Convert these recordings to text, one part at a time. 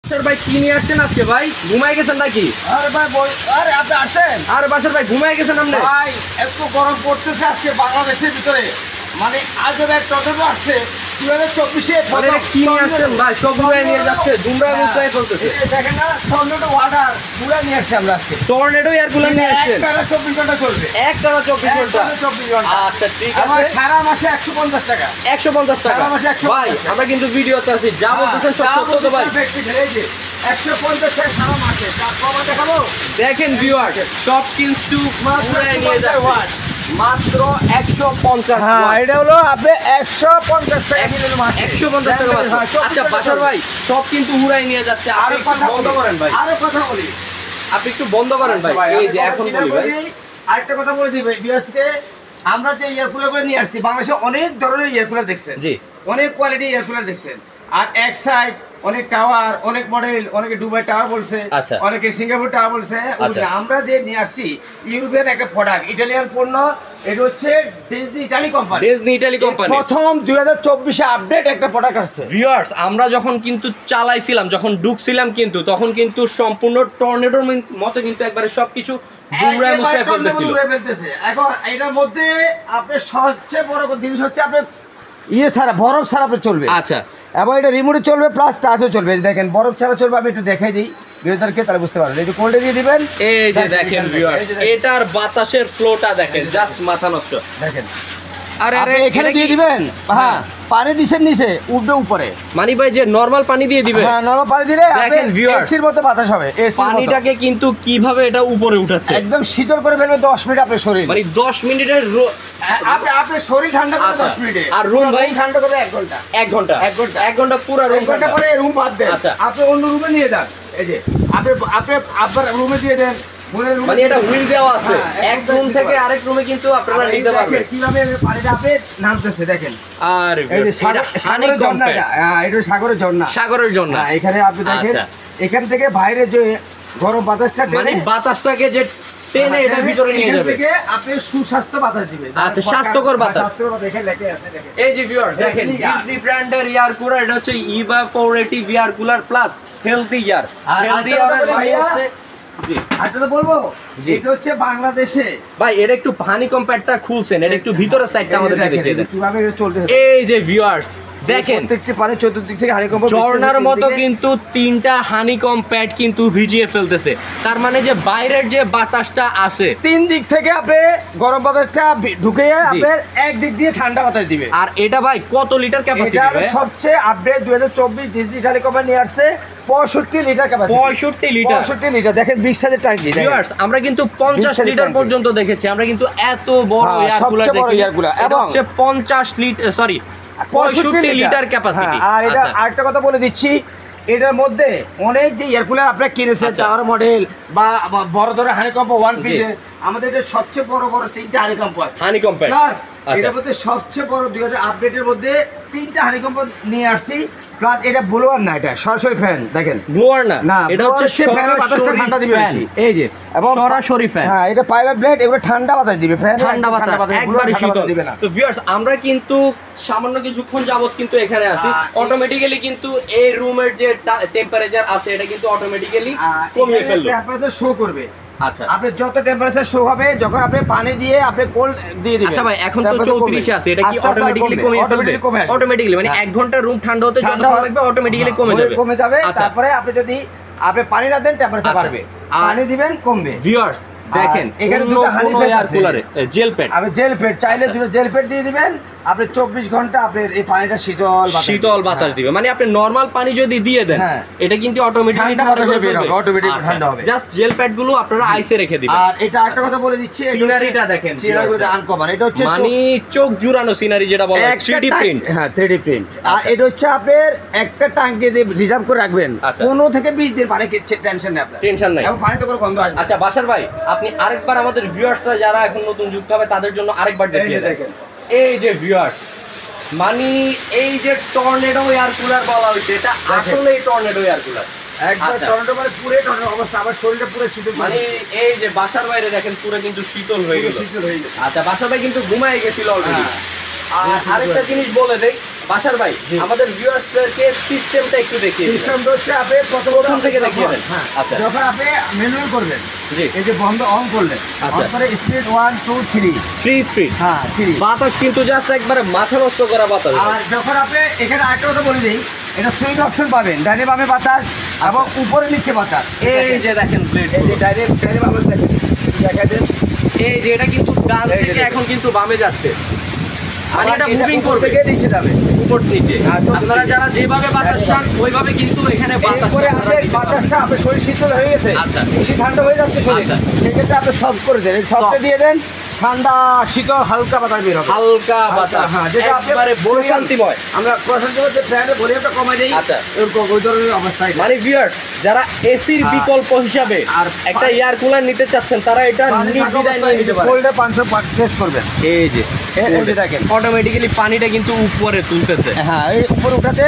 ভাই কি নিয়ে আসছেন আজকে ভাই? ঘুমাই গেছেন নাকি? আরে ভাই আরে আপনি আসেন? আরে বাসার ভাই ঘুমাই গেছেন আপনি? ভাই এত গরম পড়তেছে আজকে বাংলাদেশের ভিতরে, মানে আজব এক টর্নেডো আসছে 2024-এ। কি নিয়ে আসছেন ভাই? সব ঘুরাই নিয়ে যাচ্ছে, দুমড়া মুচড়াই চলতেছে। দেখেন না, টর্নেডো ওয়াটার পুরা নিয়ে আসছে আমরা আজকে। টর্নেডো এয়ার কুলার নিয়ে আসছেন? একটানা 24 ঘন্টা চলবে। একটানা 24 ঘন্টা? 24 ঘন্টা। আচ্ছা ঠিক আমার আছে। সারা মাসে 150 টাকা। 150 টাকা? সারা মাসে 150 ভাই আমরা কিন্তু ভিডিওতে আছি, যা বলতেছেন সব সত্য তো ভাই? এই যে 150 টাকা সারা মাসে। তারপর দেখাবো, দেখেন ভিউয়ার্স, টপ কিন্তু ঘুরাই নিয়ে যাচ্ছে মাত্র 150। হ্যাঁ এটা হলো আপনি 150 টাকা কিলো মাছ। 150 টাকা মাত্র। আচ্ছা বাসার ভাই সব কিন্তু উড়াই নিয়ে যাচ্ছে, আপনি একটু বন্ধ করেন ভাই। আরো কথা বলি, আপনি একটু বন্ধ করেন ভাই। এই যে এখন বলি ভাই, আরেকটা কথা বলে দিই ভাই, বিএসকে আমরা যে এয়ার কুলার করে নিয়ে আসছি, বাংলাদেশে অনেক ধরনের এয়ার কুলার দেখছেন, জি অনেক কোয়ালিটি এয়ার কুলার দেখছেন। আর এক সাইড অনেক টাওয়ার, অনেক মডেল, অনেকে দুবাই টাওয়ার বলছে, আচ্ছা। অনেকে সিঙ্গাপুর টাওয়ার বলছে। আচ্ছা। আমরা যে নিয়ে আসছি ইউরোপিয়ান একটা প্রোডাক্ট, ইটালিয়ান পণ্য। এটা হচ্ছে Disney Italy company. Disney Italy company প্রথম 2024-এ আপডেট একটা প্রোডাক্ট আসছে। ভিউয়ার্স আমরা যখন কিন্তু চালাইছিলাম, যখন ঢুকছিলাম কিন্তু তখন কিন্তু সম্পূর্ণ টর্নেডোর মতো কিন্তু একবারে সবকিছু দুমড়ায় মুচড়ায় ফেলতেছিল। এখন এটার মধ্যে আপনার সবচেয়ে বড় জিনিস হচ্ছে আপনার ছাড়া, বরফ ছাড়া আপনার চলবে। আচ্ছা এবং এটা রিমোটে চলবে প্লাস টাচও চলবে। দেখেন বরফ ছাড়া চলবে, আমি একটু দেখাই দিই বিরোধীদেরকে, তারা বুঝতে পারবেন। এই যে কোল্ডে দিয়ে দিবেন, এই যে দেখেন ভিউয়ার্স, এটার বাতাসের ফ্লোটা দেখেন, জাস্ট মাথা নষ্ট। দেখেন আরে আরে এখানে দিয়ে দিবেন। হ্যাঁ পানি দিছেন নিচে, উঠবে উপরে। মানি ভাই যে নরমাল পানি দিয়ে দিবে, হ্যাঁ নরমাল পানি দিলে দেখেন ভিউয়ার্স এসির মতো বাতাস হবে। পানিটাকে কিন্তু কিভাবে এটা উপরে উঠাচ্ছে, একদম শীতল করে ফেলবে 10 মিনিট আপনার শরীর। মানে 10 মিনিটের আপনার শরীর ঠান্ডা করে 10 মিনিটে। আর রুম ভাই ঠান্ডা করে 1 ঘন্টা। 1 ঘন্টা 1 ঘন্টা পুরো রুম 1 ঘন্টা পরে রুম বাদ দেন। আচ্ছা আপনি অন্য রুমে নিয়ে যান। এই যে আপনার রুমে দিয়ে দেন, মানে এটা হুইল দেওয়া আছে, এক রুম থেকে আরেক রুমে কিন্তু আপনারা নিতে পারবেন। কিভাবে পানিটা আপনি নামতেছে দেখেন। আর এই যে সাগরের ঝর্ণা, এটা সাগরের ঝর্ণা, সাগরের ঝর্ণা। এখানে আপনি দেখেন এখান থেকে বাইরে যে গরম বাতাসটা, মানে বাতাসটাকে যে টেনে এটা ভিতরে নিয়ে যাবে, থেকে আপনি সুস্বাস্থ্য বাতাস দিবে। আচ্ছা স্বাস্থ্যকর বাতাস। স্বাস্থ্যকর বাতাস এখানে লেখা আছে দেখেন। এই যে ভিউয়ার্স দেখেন, ডিজনি ব্র্যান্ডের এয়ার কুলার, এটা হচ্ছে evaporative air cooler plus healthy air. Healthy এয়ারের ভাই হচ্ছে, জি আচ্ছা তো বলবো, এটা হচ্ছে বাংলাদেশে ভাই এটা একটু হানি কম্প্যাক্টটা খুলছেন, এটা একটু ভিতরের সাইডটা আমাদের দেখিয়ে দেন কিভাবে এটা চলতেছে। এই যে ভিউয়ার্স দেখেন, প্রত্যেকটি পানি চতুর্দিক থেকে হানি কম্প ঝর্ণার মতো কিন্তু 3টা হানিকম প্যাড কিন্তু ভিজিয়ে ফেলতেছে। তার মানে যে বাইরের যে বাতাসটা আসে, 3 দিক থেকে আপনি গরম বাতাসটা ঢুকে আপনার এক দিক দিয়ে ঠান্ডা বাতাস দিবে। আর এটা ভাই কত লিটার ক্যাপাসিটি? এটা সবচেয়ে আপডেট 2024 ডিজনি ইটালি কোম্পানি নিয়ে আসছে 65 লিটার ক্যাপাসিটি। 65 লিটার? 65 লিটার দেখেন, বিগ সাইজের ট্যাঙ্কি। ভিউয়ার্স আমরা কিন্তু 50 লিটার পর্যন্ত দেখেছি, আমরা কিন্তু এত বড় এয়ার কুলার দেখি। এবং হচ্ছে 50 লিটার, সরি 65 লিটার ক্যাপাসিটি। আর এটা আরেকটা কথা বলে দিচ্ছি, এটার মধ্যে অনেক যে এয়ার কুলার আপনারা কিনেছেন, টাওয়ার মডেল বা বড় ধরনের হানিকম্প 1 পিসে, আমাদের এটা সবচেয়ে বড় 3টা হানিকম্প আছে। হানিকম্প প্লাস এটার মধ্যে সবচেয়ে বড় 2000 আপডেটের মধ্যে 3টা হানিকম্প নিয়ে আসছি। প্লাস এটা ব্লোয়ার না, এটা সরাসরি ফ্যান। দেখেন ব্লোয়ার না, এটা হচ্ছে ফ্যানের বাতাসটা ঠান্ডা দিবে বেশি। এই যে এবং সরাসরি ফ্যান। হ্যাঁ এটা ফাইবার ব্লেড, এগুলো ঠান্ডা বাতাস দিবে, ফ্যান ঠান্ডা বাতাস একবারে শীতল দিবে না। তো ভিউয়ার্স আমরা কিন্তু সামান্য কিছুক্ষণ যাবত কিন্তু এখানে আছি, অটোমেটিক্যালি কিন্তু এই রুমের যে টেম্পারেচার আছে এটা কিন্তু অটোমেটিক্যালি কমিয়ে ফেলবে, টেম্পারেচার শো করবে। আচ্ছা আপনি যত টেম্পারেচার শো হবে, যখন আপনি পানি দিয়ে আপনি কোল্ড দিয়ে দিবেন। আচ্ছা ভাই এখন তো 34 এ আছে, এটা কি অটোমেটিক্যালি কমিয়ে ফেলবে? অটোমেটিক্যালি মানে 1 ঘন্টা রুম ঠান্ডা হতে যত সময় লাগবে অটোমেটিক্যালি কমে যাবে। তারপরে আপনি যদি পানি না দেন টেম্পারেচার বাড়বে, পানি দিবেন কমবে। ভিউয়ার্স দেখেন এখানে দুটো এয়ার কুলারে জেল প্যাড, আপনি জেল প্যাড চাইলে দুটো জেল প্যাড দিয়ে দিবেন, আপনি 24 ঘন্টা আপনার এই পানিটা শীতল বাতাস দিবে। মানে আপনি নরমাল পানি যদি দিয়ে দেন এটা কিন্তু অটোমেটিক্যালি ঠান্ডা হবে। জাস্ট জেল প্যাড গুলো আপনারা আইসে রেখে দিবেন। আর এটা একটা কথা বলে দিচ্ছি, সিনারিটা দেখেন, সিনারিটা আনকভার। এটা হচ্ছে মানে চোখ জুড়ানো সিনারি যেটা বলা হয় 3D প্রিন্ট। হ্যাঁ 3D প্রিন্ট। আর এটা হচ্ছে আপনার একটা ট্যাঙ্কে দিয়ে রিজার্ভ করে রাখবেন, 15 থেকে 20 দিন পানি টেনশন নেই, আপনার টেনশন নাই, এবং পানি তো কোনো গন্ধ আসবে। আচ্ছা বাশার ভাই আপনি আরেকবার আমাদের ভিউয়ার্সরা যারা এখন নতুন যুক্ত হবে তাদের জন্য আরেকবার দেখিয়ে দেখেন। এই যে ভিউয়ার্স, মানে এই যে টর্নেডো এয়ার কুলার বলা হয়েছে, এটা আসলে টর্নেডো এয়ার কুলার। একবার টর্নেডো মানে পুরো টর্নেডো অবস্থা, আবার শরীরটা পুরো শীতল, মানে এই যে বাসার বাইরে দেখেন পুরো কিন্তু শীতল হয়ে গেল। শীতল হয়ে গেছে। আচ্ছা বাসার ভাই কিন্তু ঘুমায় গেছিল অলরেডি। আর আরেকটা জিনিস বলে দেই, বাসার ভাই আমাদের ভিউয়ার্সদেরকে সিস্টেমটা একটু দেখিয়ে দিন। সিস্টেমটা হচ্ছে আপনি প্রথম থেকে দেখিয়ে দেন। হ্যাঁ আচ্ছা যখন আপনি ম্যানুয়াল করবেন জি এই যে বন্ধ অন করলেন আচ্ছা। অন করে স্পিড 1 2 3 3 স্পিড হ্যাঁ 3 বাতাস কিন্তু জাস্ট একবারে মাথা নষ্ট করা বাতাস। আর যখন আপনি এখানে আরেকটা কথা বলে দিই এটা সুইচ অপশন পাবেন ডাইনে বামে বাতাস এবং উপরে নিচে বাতাস এই যে দেখেন ব্লেড, এই যে ডাইনে বামে দেখেন দেখা দেন এই যে এটা কিন্তু ডান এই যে থেকে দেখেন। এখন কিন্তু বামে যাচ্ছে, মানে এটা মুভিং উপর করবে থেকে নিচে যাবে উপর নিচে। হ্যাঁ, তো আপনারা যারা যেভাবে বাতাস চান ওইভাবে কিন্তু এখানে বাতাস এরপরে আপনি বাতাসটা আপনার শরীর শীতল হয়ে গেছে আচ্ছা। বেশি ঠান্ডা হয়ে যাচ্ছে শরীর আচ্ছা। সেক্ষেত্রে আপনি সফট করে দেন সফটে দিয়ে দেন ঠান্ডা শীতল হালকা বাতাস বের হবে হালকা বাতাস, হ্যাঁ যেটা একেবারে প্রশান্তিময়। আমরা প্রশান্তি বলতে ফ্যানের ভলিউমটা কমাই দেই আচ্ছা। এরকম ওই ধরনের অবস্থায় মানে ভিউয়ার্স যারা এসির হ্যাঁ। বিকল্প হিসাবে আর একটা এয়ার কুলার নিতে চাচ্ছেন তারা এটা নির্দ্বিধায় নিয়ে নিতে পারে। কোল্ডে 500 টেস্ট করবেন এই যে এই যে দেখেন অটোমেটিক্যালি পানিটা কিন্তু উপরে তুলতেছে। হ্যাঁ এই উপর উঠাতে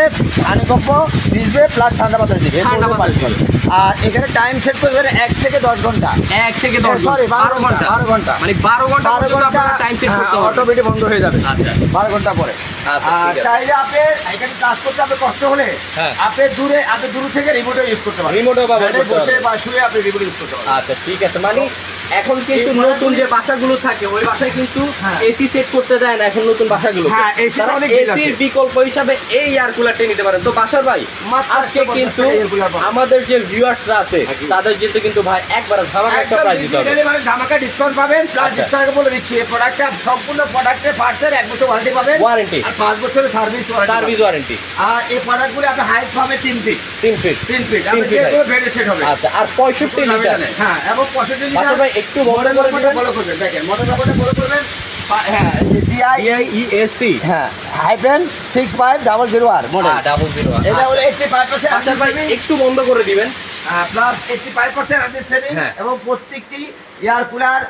পানিকম্প ভিজবে প্লাস ঠান্ডা বাতাস দিবে ঠান্ডা বাতাস দিবে। আর এখানে টাইম সেট করে দেবেন 1 থেকে 10 ঘন্টা 1 থেকে 10 সরি 12 ঘন্টা, ঘন্টা 12 ঘন্টা মানে 12 ঘন্টা 12 পর্যন্ত ঘন্টা আপনারা টাইম সেট করতে হবে। অটোমেটিক বন্ধ হয়ে যাবে আচ্ছা 12 ঘন্টা পরে আচ্ছা, আর ঠিক আছে। চাইলে আপনি এখানে কাজ করতে আপনি কষ্ট হলে হ্যাঁ। আপনি দূর থেকে রিমোটও ইউজ করতে পারেন রিমোটও ব্যবহার ঘরে করতে বসে পারবেন। বা শুয়ে আপনি রিমোট ইউজ করতে পারেন আচ্ছা ঠিক আছে, মানে এখন কিন্তু এই নতুন যে বাসাগুলো থাকে ওই বাসায় কিন্তু হ্যাঁ। এসি সেট করতে দেয় না এখন নতুন বাসাগুলো। হ্যাঁ, AC তে অনেক বিল আছে। এসির বিকল্প হিসাবে এই এয়ার কুলারটা নিতে পারেন। তো বাসার ভাই মাত্র আজকে 150 কিন্তু টাকা air cooler পাবেন। আমাদের যে ভিউয়ার্সরা আছে জি। তাদের জন্য কিন্তু ভাই একবার ধামাকা একটা প্রাইস দিতে হবে। মানে ধামাকা ডিসকাউন্ট পাবেন প্লাস আচ্ছা। ডিসকাউন্ট বলে দিচ্ছি এই প্রোডাক্টটা সম্পূর্ণ প্রোডাক্টের পার্টসের 1 বছর ওয়ারেন্টি পাবেন ওয়ারেন্টি, আর 5 বছরের সার্ভিস সার্ভিস ওয়ারেন্টি, আর এই প্রোডাক্টগুলো আপনি হাইট পাবেন 3 ফিট 3 ফিট 3 ফিট 3 আপনি ফিট যে কোনো বেডে সেট হবে আচ্ছা। আর 65 লিটার হ্যাঁ এবং 65 বাসার লিটার ভাই একটু বড় করে দিবেন। ফলো করবেন দেখেন মোটর ব্যাপারটা ফলো করবেন হ্যাঁ ডিআই EAC হ্যাঁ হাইফেন 6500R মডেল ডাবল 0 এটা হলো 85% বাসার ভাই একটু বন্ধ করে দিবেন। প্লাস 85% আর্থিং সেভিং হ্যাঁ। এবং প্রত্যেকটি air cooler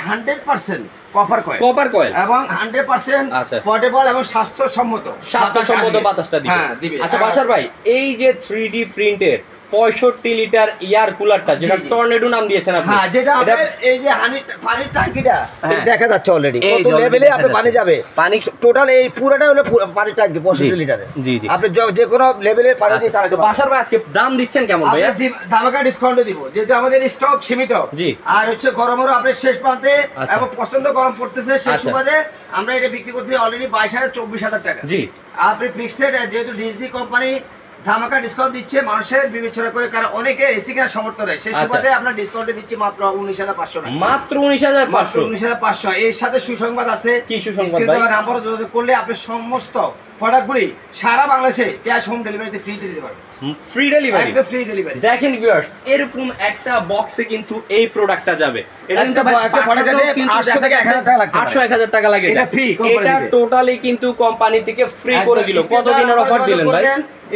100% copper coil copper coil এবং 100% আচ্ছা। পোর্টেবল এবং স্বাস্থ্যসম্মত স্বাস্থ্যসম্মত বাতাস বাতাসটা দিবে। হ্যাঁ দিবে আচ্ছা বাসার ভাই এই যে 3D প্রিন্টের 65 লিটার এয়ার কুলারটা যেটা জি, জি। টর্নেডো নাম দিয়েছেন আপনি, হ্যাঁ যেটা এটা আপনার এই যে পানির ট্যাঙ্কিটা হ্যাঁ। দেখা যাচ্ছে অলরেডি এই কত যে already লেভেলে দেখা আপনি পানি যাচ্ছে। যাবে পানি টোটাল এই পুরোটা হলো পানির ট্যাঙ্কি 65 লিটারে জি, জি। আপনি যে কোনো লেভেলের পানি দিয়ে আচ্ছা, চালাতে তো পারবেন বাসার ভাই আজকে দাম দিচ্ছেন কেমন আমরা ভাইয়া? ধামাকা ডিসকাউন্ট দিব যেহেতু আমাদের স্টক সীমিত জি। আর হচ্ছে গরমেরও আপনার শেষ প্রান্তে আচ্ছা। এবং প্রচন্ড গরম পড়তেছে শেষ আচ্ছা। সুবাদে আমরা এটা বিক্রি করতে অলরেডি 22,000-24,000 টাকা জি আপনি ফিক্সড যেহেতু ডিজনি কোম্পানি ধামাকা ডিসকাউন্ট দিচ্ছে মানুষের বিবেচনা করে কারণ অনেকে এসি কেনার সামর্থ্য নেই সেই আচ্ছা। সুবাদে আমরা ডিসকাউন্টে দিচ্ছি মাত্র 19,500 টাকা মাত্র 19,500। 19,500 এর সাথে সুসংবাদ আছে কি সুসংবাদ স্ক্রিনে ভাই? দেওয়া নাম্বারে যোগাযোগ করলে আপনি সমস্ত প্রোডাক্টগুলি সারা বাংলাদেশে ক্যাশ হোম ডেলিভারিতে ফ্রি দিতে পারবেন ফ্রি ডেলিভারি। একদম ফ্রি ডেলিভারি দেখেন ভিউয়ার্স এরকম একটা বক্সে কিন্তু এই প্রোডাক্টটা যাবে। এটা কিন্তু একটা product এ 800 থেকে 1000 টাকা লাগতে পারে। 800-1000 টাকা লাগে। এটা free, company এটা দিবে। টোটালি কিন্তু কোম্পানি থেকে ফ্রি করে দিল। কত দিনের অফার দিলেন ভাই?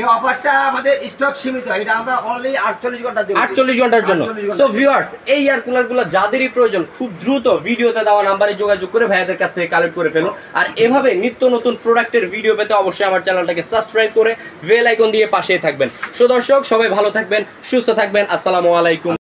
এই অফারটা আমাদের স্টক সীমিত এটা আমরা অনলি 48 ঘন্টা দেব 48 ঘন্টার জন্য। 48 ঘন্টা সো ভিউয়ার্স এই এয়ার কুলারগুলো যাদেরই প্রয়োজন খুব দ্রুত ভিডিওতে দেওয়া নম্বরে যোগাযোগ করে ভাইয়াদের কাছ থেকে কালেক্ট করে ফেলুন। আর এভাবে নিত্য নতুন প্রোডাক্টের ভিডিও পেতে অবশ্যই আমার চ্যানেলটাকে সাবস্ক্রাইব করে বেল আইকন দিয়ে পাশেই থাকবেন। সো দর্শক সবাই ভালো থাকবেন, সুস্থ থাকবেন। আসসালামু আলাইকুম।